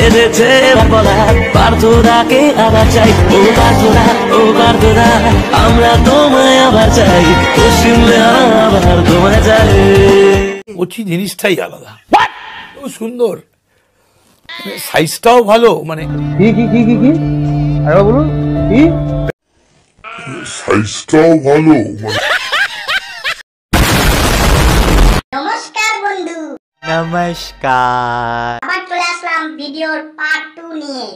বেঁধেছে বলা পার্থদাকে আবার চাই। ও পার্থদা, ও পার্থদা, আমরা তোমায় আবার চাই, পশ্চিম আবার তোমায় চাই। কচি জিনিসটাই আলাদা, সুন্দর, সাইজটাও ভালো, মানে কি কি কি কি কি আরে বলুন কি সাইজটাও ভালো। নমস্কার বন্ধু। নমস্কার। আবার চলে আসলাম ভিডিওর পার্ট 2 নিয়ে।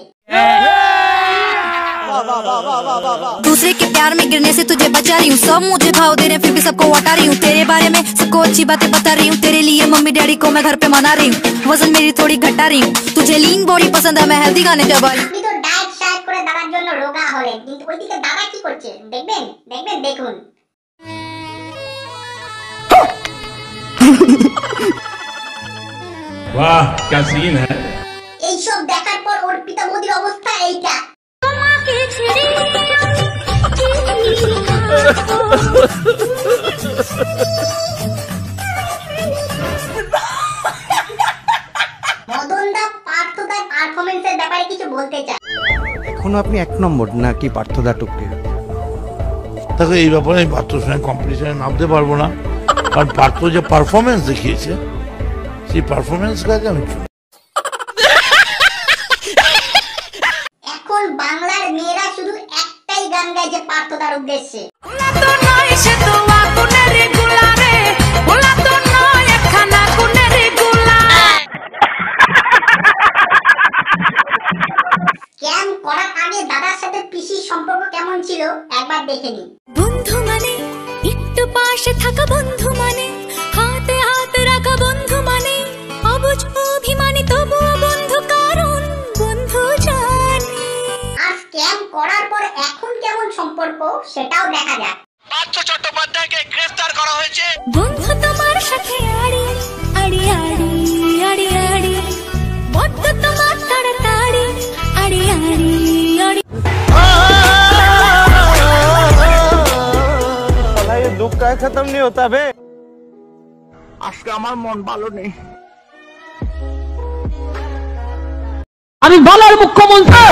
दूसरे के प्यार में गिरने से तुझे बचा रही हूँ, सब मुझे भाव दे रहे हैं फिर भी सबको हटा रही हूँ। तेरे बारे में सबको अच्छी बातें बता रही हूँ, तेरे लिए मम्मी डैडी को मैं घर पे मना रही हूँ, वजन मेरी थोड़ी घटा रही हूँ। तुझे लीन बॉडी पसंद है, मैं हेल्दी खाने चबा रही हूँ। আপনি তো ডায়েট শায়েট করে দাদার জন্য রোগা হলেন, কিন্তু ওইদিকে দাদা কি করছে দেখবেন, দেখুন। वाह क्या सीन है। এই সব দেখার পর ওর পিতা মোদির অবস্থা এইটা। মদনদা পার্থদার পারফরম্যান্সের ব্যাপারে কিছু বলতে চায়। এখনো আপনি এক নম্বর নাকি পার্থদা টুকরে? দেখো, এই ব্যাপারে আমি পার্থর সঙ্গে কম্পিটিশনে নামতে পারবো না, কারণ পার্থ যে পারফরমেন্স দেখিয়েছে সেই পারফরমেন্স কাজে আমি এখন বাংলার মেয়েরা শুধু একটাই গান গায় যে পার্থদার উদ্দেশ্যে। স্ক্যাম করার আগে দাদার সাথে পিসির সম্পর্ক কেমন ছিল একবার দেখে নিন। বন্ধু মানে একটু পাশে থাকা, বন্ধু মানে হাতে হাত রাখা, বন্ধু মানে অবুঝ অভিমানী তবুও বন্ধু, কারণ বন্ধু জানে। আর স্ক্যাম করার পর এখন কেমন সম্পর্ক সেটাও দেখা যাক। পার্থ চট্টোপাধ্যায়কে গ্রেফতার করা হয়েছে। বন্ধু তোমার সাথে আড়ি আড়ি আড়ি আড়ি আড়ি, বদ্ধ তোমার তাড়াতাড়ি আড়ি আড়ি আড়ি। ये दुख का खत्म नहीं होता बे। আজকে আমার মন ভালো নেই। আমি বালার মুখ্যমন্ত্রী।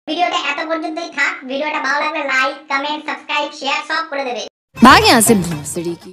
ভিডিওটা এত পর্যন্তই থাক। ভিডিওটা ভালো লাগলে লাইক, কমেন্ট, সাবস্ক্রাইব, শেয়ার সব করে দেবে। भाग यहाँ से भूसड़ी की।